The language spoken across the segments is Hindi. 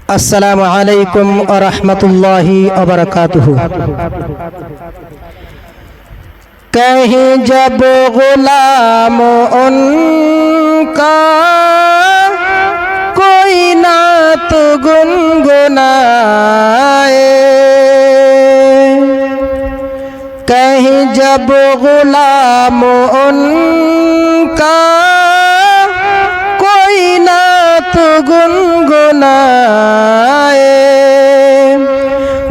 अस्सलामु अलैकुम व रहमतुल्लाहि व बरकातुहू। कहीं जब गुलाम उनका कोई नात गुनगुनाए, कहीं जब गुलाम उनका कोई नात गुनगुनाए,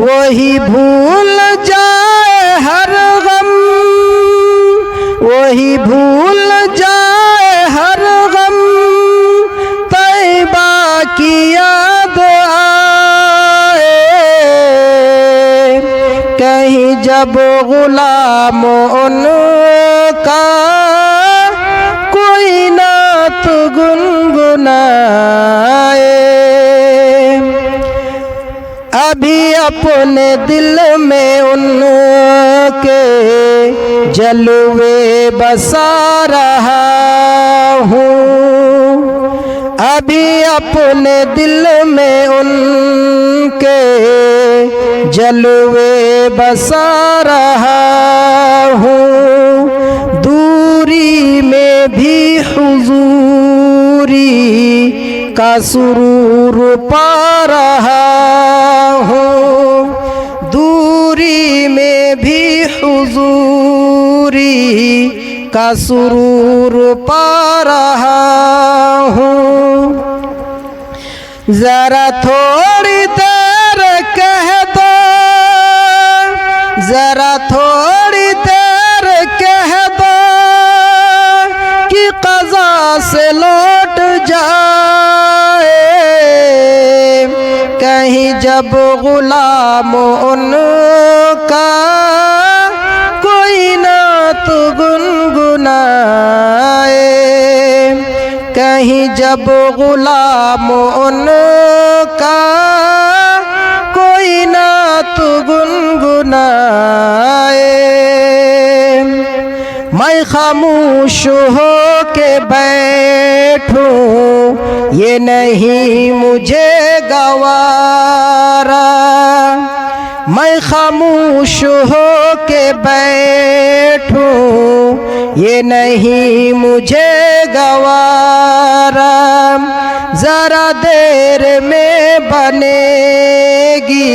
वही भूल जाए हर गम, वही भूल जाए हर गम, तैबा की याद आए। कहीं जब गुलाम उनका कोई नात गुनगुनाए, अभी अपने दिल में उनके जलवे बसा रहा हूँ, अभी अपने दिल में उनके जलवे बसा रहा हूँ। दूरी में भी हुजूरी का सुरूर पा रहा हूँ, दूरी में भी हुजूरी का सुरूर पा रहा हूँ। जरा थोड़ी देर कह दो, जरा थोड़ी देर कह दो कि क़ज़ा से लौट जाए। कहीं जब गुलाम उनका कोई नात गुनगुनाए, कहीं जब गुलाम उनका कोई नात गुनगुनाए, मैं खामोश हो के बैठूं ये नहीं मुझे गवारा, मैं खामोश हो के बैठूं ये नहीं मुझे गवारा। जरा देर में बनेगी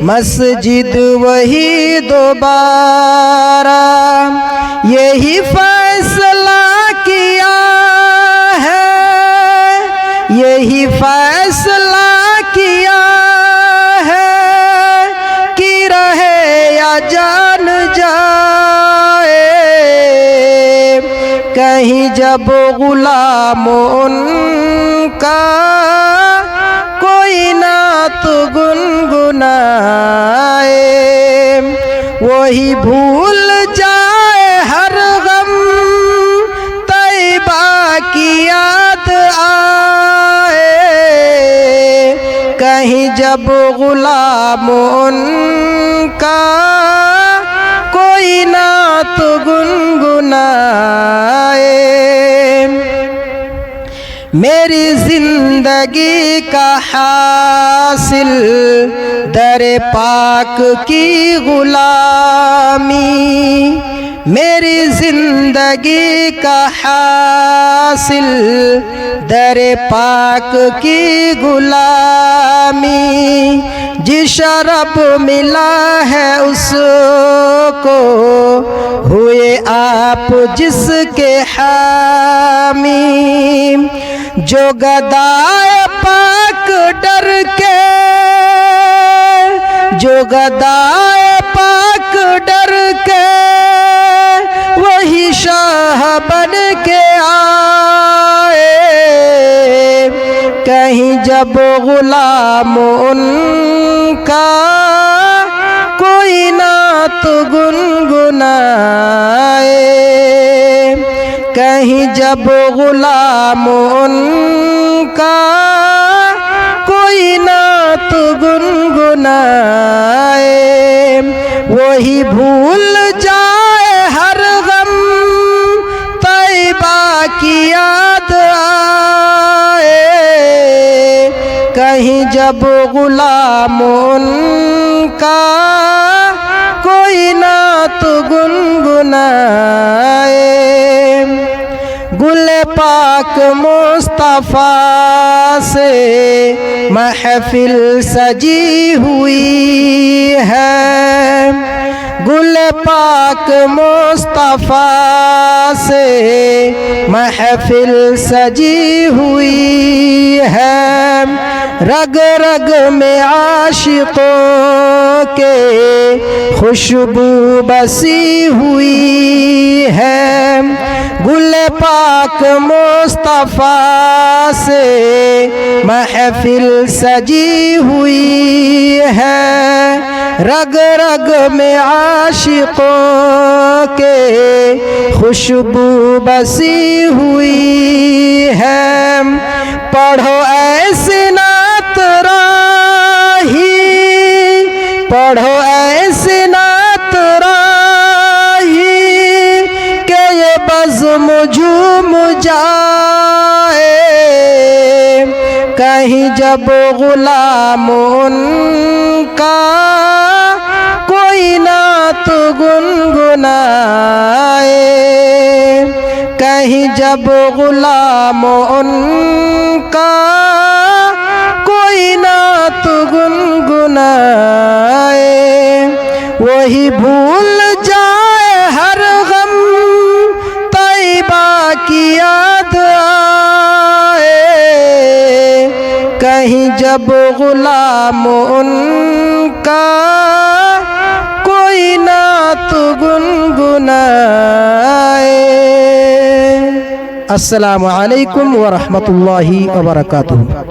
मस्जिद वही दोबारा, यही फैसला किया है, यही फैसला किया है कि रहे या जान जाए। कहीं जब गुलाम उनका कोई नात गुनगुनाए, वही भूल जाए हर गम, तैबा की याद आए। कहीं जब गुलाम उनका कोई नात गुनगुनाए, मेरी जिंदगी का हासिल दरे पाक की गुलामी, मेरी जिंदगी का हासिल दरे पाक की गुलामी। जिस शरफ मिला है उसको हुए आप जिसके हामी, जो गदाए पाक डर के, जो गदाए पाक डर के वही शाह बन के आए। कहीं जब गुलाम उनका कोई नात गुनगुनाए, कहीं जब गुलाम उनका कोई नात गुनगुनाए, वही भूल जाए हर गम, तैबा की याद आए। कहीं जब गुलाम उनका कोई नात गुनगुनाए, गुल पाक मुस्तफ़ा से महफिल सजी हुई है। गुल पाक मुस्तफ़ा से महफिल सजी हुई है। रग रग में आशिकों के खुशबू बसी हुई है। गुल पाक मुस्तफ़ा से महफिल सजी हुई है। रग रग में आशिकों के खुशबू बसी हुई है। पढ़ो ऐसे नात राही, पढ़ो ऐसे नात राही के ये बज़्म झूम जाए। कहीं जब गुलाम उनका कोई नात गुनगुनाए, कहीं जब गुलाम उनका कोई नात गुनगुनाए, वही भूल जाए हर गम तैबा की याद आए। कहीं जब गुलाम उनका कोई नात गुनगुनाए। अस्सलामु अलैकुम व रहमतुल्लाहि व बरकातुहू।